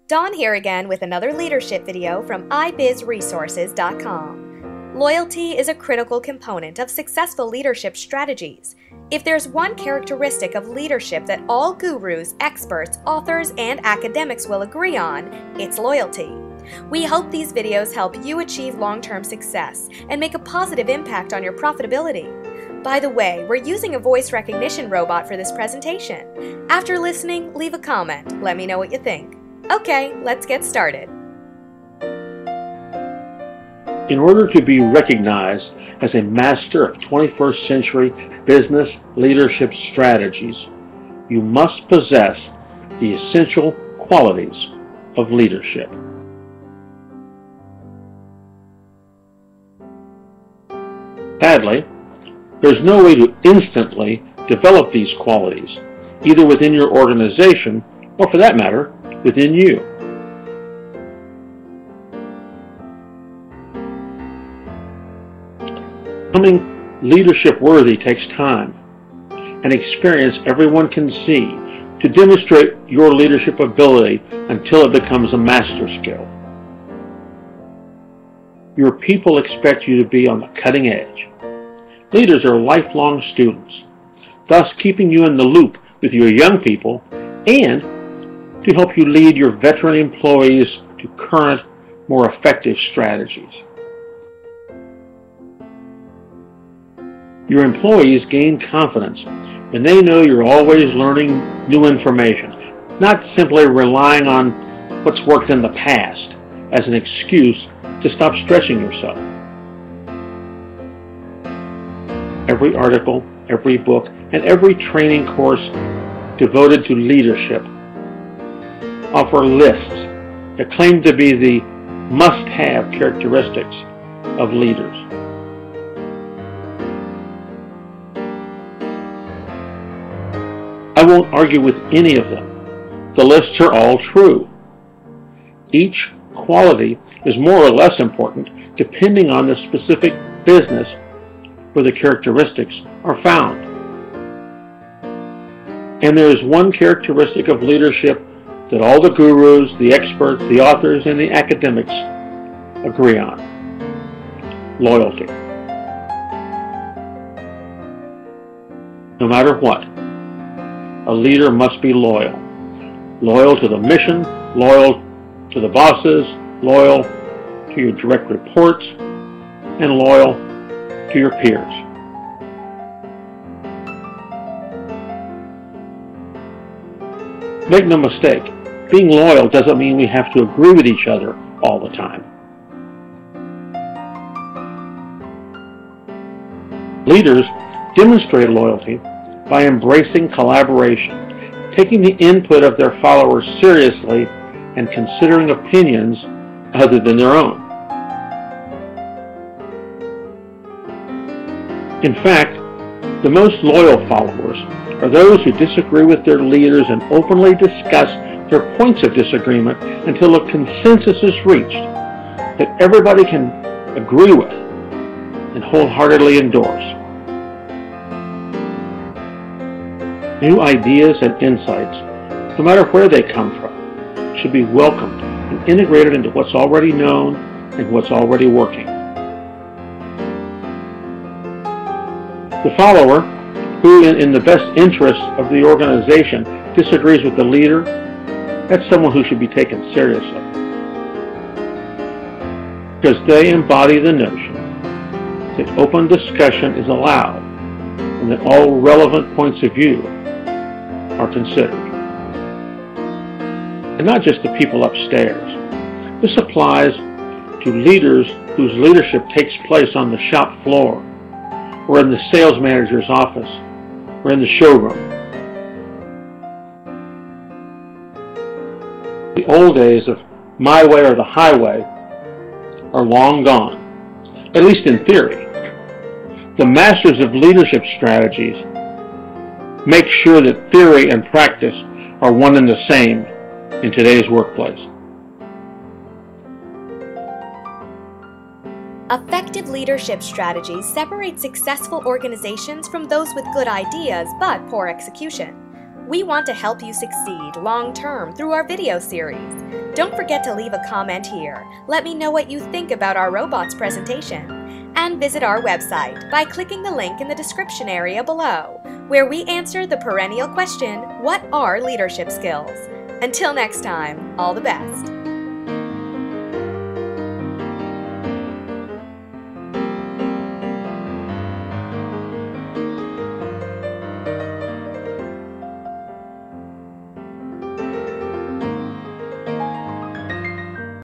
Dawn here again with another leadership video from ibizresources.com. Loyalty is a critical component of successful leadership strategies. If there's one characteristic of leadership that all gurus, experts, authors, and academics will agree on, it's loyalty. We hope these videos help you achieve long-term success and make a positive impact on your profitability. By the way, we're using a voice recognition robot for this presentation. After listening, leave a comment. Let me know what you think. Okay, let's get started. In order to be recognized as a master of 21st century business leadership strategies, you must possess the essential qualities of leadership. Sadly, there's no way to instantly develop these qualities, either within your organization or, for that matter, within you. Becoming leadership worthy takes time and experience everyone can see to demonstrate your leadership ability until it becomes a master skill. Your people expect you to be on the cutting edge. Leaders are lifelong students, thus keeping you in the loop with your young people and to help you lead your veteran employees to current, more effective strategies. Your employees gain confidence when they know you're always learning new information, not simply relying on what's worked in the past as an excuse to stop stretching yourself. Every article, every book, and every training course devoted to leadership offer lists that claim to be the must-have characteristics of leaders. I won't argue with any of them. The lists are all true. Each quality is more or less important depending on the specific business where the characteristics are found. And there is one characteristic of leadership that all the gurus, the experts, the authors, and the academics agree on: loyalty. No matter what, a leader must be loyal. Loyal to the mission, loyal to the bosses, loyal to your direct reports, and loyal to your peers. Make no mistake, being loyal doesn't mean we have to agree with each other all the time. Leaders demonstrate loyalty by embracing collaboration, taking the input of their followers seriously, and considering opinions other than their own. In fact, the most loyal followers are those who disagree with their leaders and openly discuss their points of disagreement until a consensus is reached that everybody can agree with and wholeheartedly endorse. New ideas and insights, no matter where they come from, should be welcomed and integrated into what's already known and what's already working. The follower, who in the best interest of the organization disagrees with the leader, that's someone who should be taken seriously, because they embody the notion that open discussion is allowed and that all relevant points of view are considered. And not just the people upstairs. This applies to leaders whose leadership takes place on the shop floor, or in the sales manager's office, or in the showroom. The old days of my way or the highway are long gone, at least in theory. The masters of leadership strategies make sure that theory and practice are one and the same in today's workplace. Effective leadership strategies separate successful organizations from those with good ideas but poor execution. We want to help you succeed long-term through our video series. Don't forget to leave a comment here. Let me know what you think about our robots presentation. And visit our website by clicking the link in the description area below, where we answer the perennial question, what are leadership skills? Until next time, all the best.